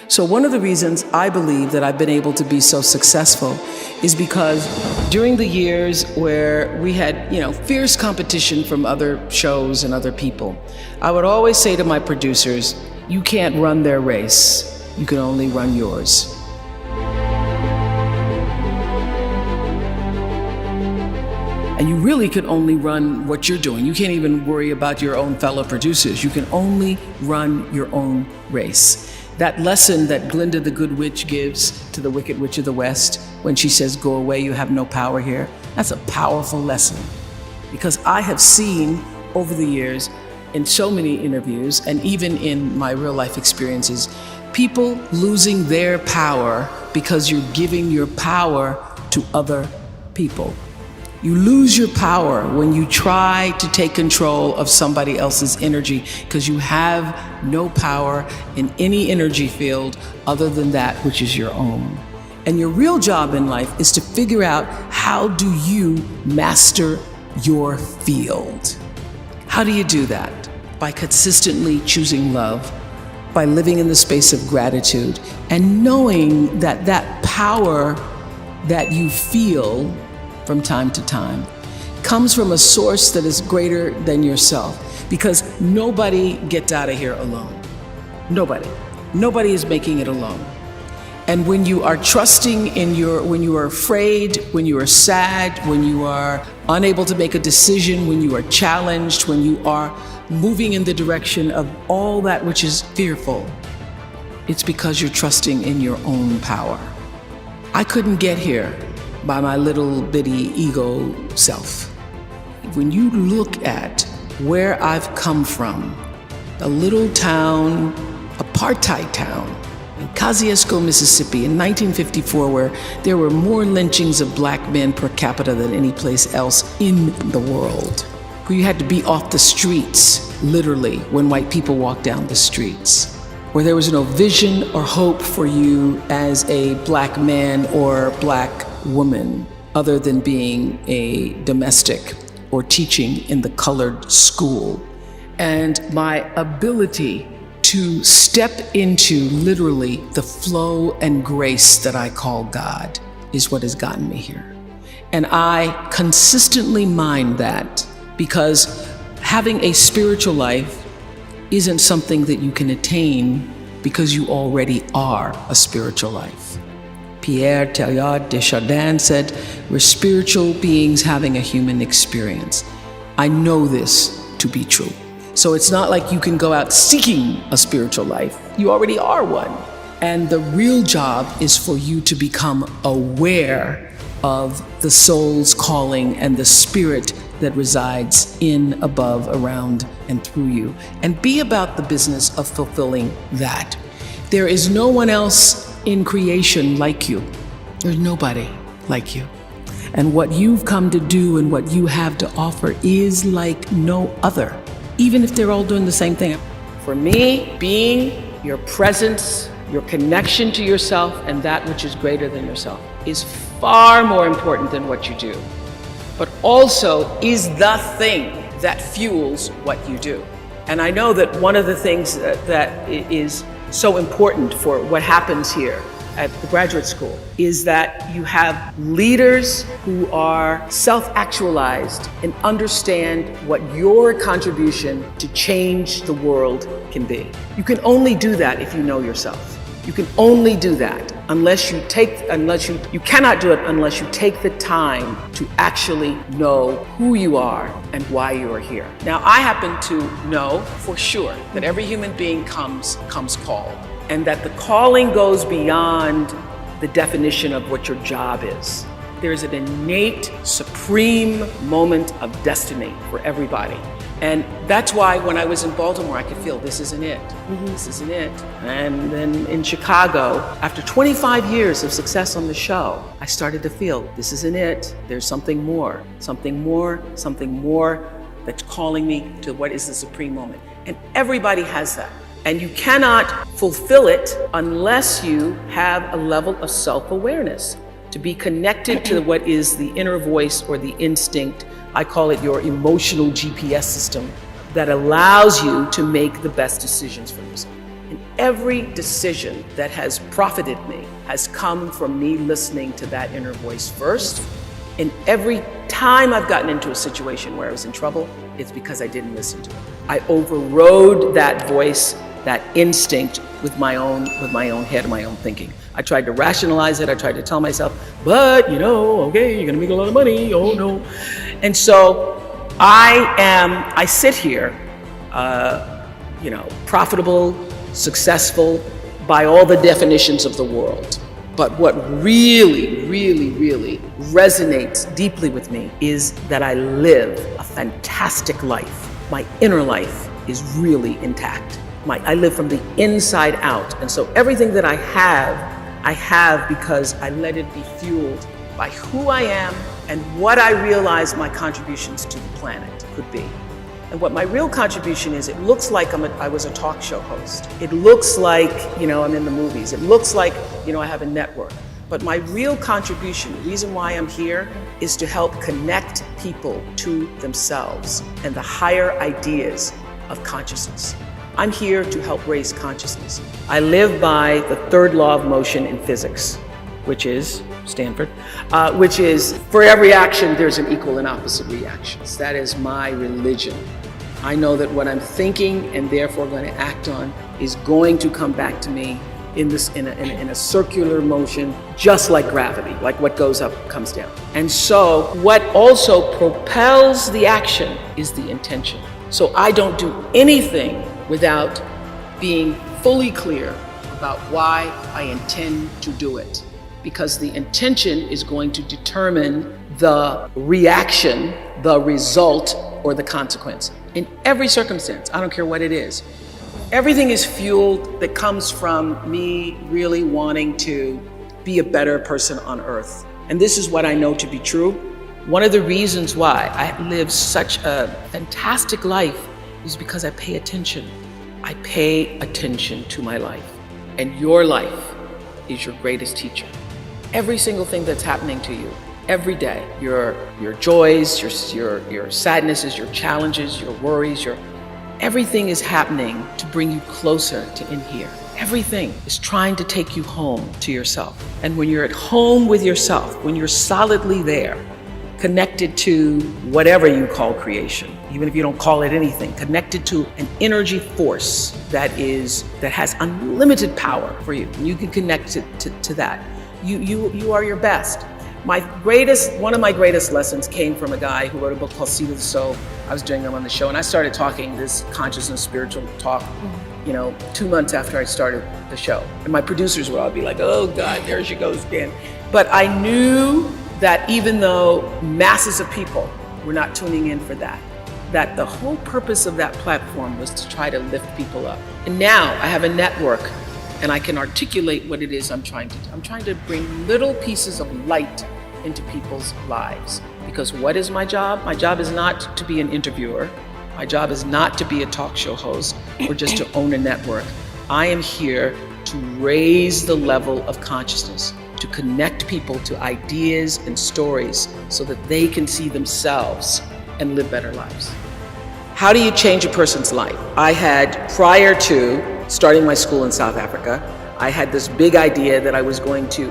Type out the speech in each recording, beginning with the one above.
So one of the reasons I believe that I've been able to be so successful is because during the years where we had, fierce competition from other shows and other people, I would always say to my producers, you can't run their race, you can only run yours. And you really can only run what you're doing. You can't even worry about your own fellow producers. You can only run your own race. That lesson that Glinda the Good Witch gives to the Wicked Witch of the West when she says, go away, you have no power here, that's a powerful lesson. Because I have seen over the years in so many interviews and even in my real life experiences, people losing their power because you're giving your power to other people. You lose your power when you try to take control of somebody else's energy because you have no power in any energy field other than that which is your own. And your real job in life is to figure out, how do you master your field? How do you do that? By consistently choosing love, by living in the space of gratitude, and knowing that that power that you feel from time to time comes from a source that is greater than yourself, because nobody gets out of here alone. Nobody is making it alone. And when you are trusting when you are afraid, when you are sad, when you are unable to make a decision, when you are challenged, when you are moving in the direction of all that which is fearful, it's because you're trusting in your own power. I couldn't get here by my little bitty ego self. When you look at where I've come from, a little town, apartheid town, in Kosciuszko, Mississippi in 1954, where there were more lynchings of black men per capita than any place else in the world, where you had to be off the streets, literally, when white people walked down the streets, where there was no vision or hope for you as a black man or black woman other than being a domestic or teaching in the colored school. And my ability to step into literally the flow and grace that I call God is what has gotten me here. And I consistently mind that, because having a spiritual life isn't something that you can attain because you already are a spiritual life. Pierre Teilhard de Chardin said, we're spiritual beings having a human experience. I know this to be true. So it's not like you can go out seeking a spiritual life. You already are one. And the real job is for you to become aware of the soul's calling and the spirit that resides in, above, around, and through you. And be about the business of fulfilling that. There is no one else in creation like you. There's nobody like you. And what you've come to do and what you have to offer is like no other, even if they're all doing the same thing. For me, being your presence, your connection to yourself and that which is greater than yourself is far more important than what you do, but also is the thing that fuels what you do. And I know that one of the things that is so important for what happens here at the graduate school is that you have leaders who are self-actualized and understand what your contribution to change the world can be. You can only do that if you know yourself. You can only do that you cannot do it unless you take the time to actually know who you are and why you are here. Now, I happen to know for sure that every human being comes called, and that the calling goes beyond the definition of what your job is. There's an innate, supreme moment of destiny for everybody. And that's why when I was in Baltimore, I could feel this isn't it. This isn't it. And then in Chicago, after 25 years of success on the show, I started to feel this isn't it. There's something more that's calling me to what is the supreme moment. And everybody has that. And you cannot fulfill it unless you have a level of self-awareness, to be connected to what is the inner voice or the instinct. I call it your emotional GPS system that allows you to make the best decisions for yourself. And every decision that has profited me has come from me listening to that inner voice first. And every time I've gotten into a situation where I was in trouble, it's because I didn't listen to it. I overrode that voice, that instinct with my own head, my own thinking. I tried to rationalize it. I tried to tell myself, but okay, you're gonna make a lot of money. Oh no. And so I sit here, profitable, successful by all the definitions of the world. But what really, really, really resonates deeply with me is that I live a fantastic life. My inner life is really intact. I live from the inside out. And so everything that I have because I let it be fueled by who I am and what I realize my contributions to the planet could be. And what my real contribution is, it looks like I was a talk show host. It looks like, I'm in the movies. It looks like, I have a network. But my real contribution, the reason why I'm here, is to help connect people to themselves and the higher ideas of consciousness. I'm here to help raise consciousness. I live by the third law of motion in physics, which is Stanford, which is for every action, there's an equal and opposite reactions. That is my religion. I know that what I'm thinking and therefore going to act on is going to come back to me in a circular motion, just like gravity, like what goes up comes down. And so what also propels the action is the intention. So I don't do anything without being fully clear about why I intend to do it. Because the intention is going to determine the reaction, the result, or the consequence. In every circumstance, I don't care what it is. Everything is fueled that comes from me really wanting to be a better person on earth. And this is what I know to be true. One of the reasons why I live such a fantastic life is because I pay attention. I pay attention to my life. And your life is your greatest teacher. Every single thing that's happening to you, every day, your joys, your sadnesses, your challenges, your worries, everything is happening to bring you closer to in here. Everything is trying to take you home to yourself. And when you're at home with yourself, when you're solidly there, connected to whatever you call creation, even if you don't call it anything, connected to an energy force that has unlimited power for you. And you can connect to that. You are your best. One of my greatest lessons came from a guy who wrote a book called Seed of the Soul. I was doing them on the show, and I started talking this consciousness, spiritual talk, 2 months after I started the show. And my producers would all be like, oh God, there she goes again. But I knew that even though masses of people were not tuning in for that the whole purpose of that platform was to try to lift people up. And now I have a network and I can articulate what it is I'm trying to do. I'm trying to bring little pieces of light into people's lives. Because what is my job? My job is not to be an interviewer. My job is not to be a talk show host or just to own a network. I am here to raise the level of consciousness, to connect people to ideas and stories so that they can see themselves and live better lives. How do you change a person's life? I had, prior to starting my school in South Africa, I had this big idea that I was going to,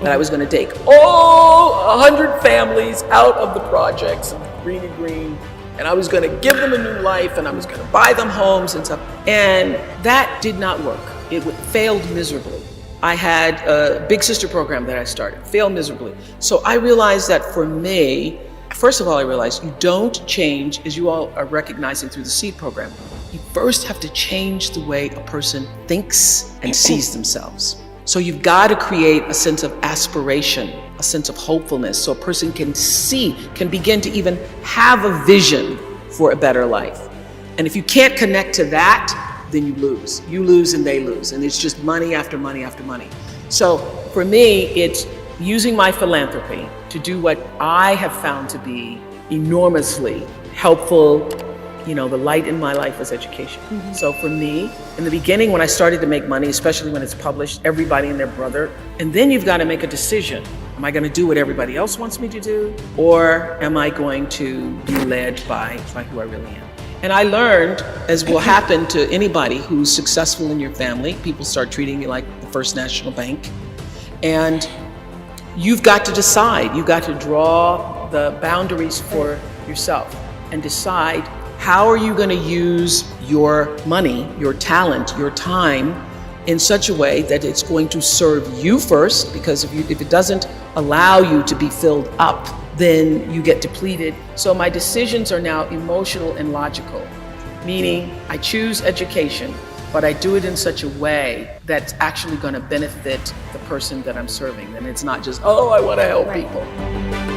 that I was going to take 100 families out of the projects of Green, and I was going to give them a new life, and I was going to buy them homes and stuff. And that did not work. It failed miserably. I had a big sister program that I started, failed miserably. So I realized that for me, first of all, I realized you don't change, as you all are recognizing through the SEED program, you first have to change the way a person thinks and sees themselves. So you've got to create a sense of aspiration, a sense of hopefulness, so a person can begin to even have a vision for a better life. And if you can't connect to that, then you lose. You lose and they lose. And it's just money after money after money. So for me, it's using my philanthropy to do what I have found to be enormously helpful. The light in my life was education. Mm-hmm. So for me, in the beginning, when I started to make money, especially when it's published, everybody and their brother, and then you've got to make a decision. Am I going to do what everybody else wants me to do? Or am I going to be led by who I really am? And I learned, as will happen to anybody who's successful in your family, people start treating you like the First National Bank. And you've got to decide, you've got to draw the boundaries for yourself and decide how are you going to use your money, your talent, your time in such a way that it's going to serve you first, because if it doesn't allow you to be filled up, then you get depleted. So my decisions are now emotional and logical, meaning I choose education, but I do it in such a way that's actually going to benefit the person that I'm serving. And it's not just, oh, I want to help people.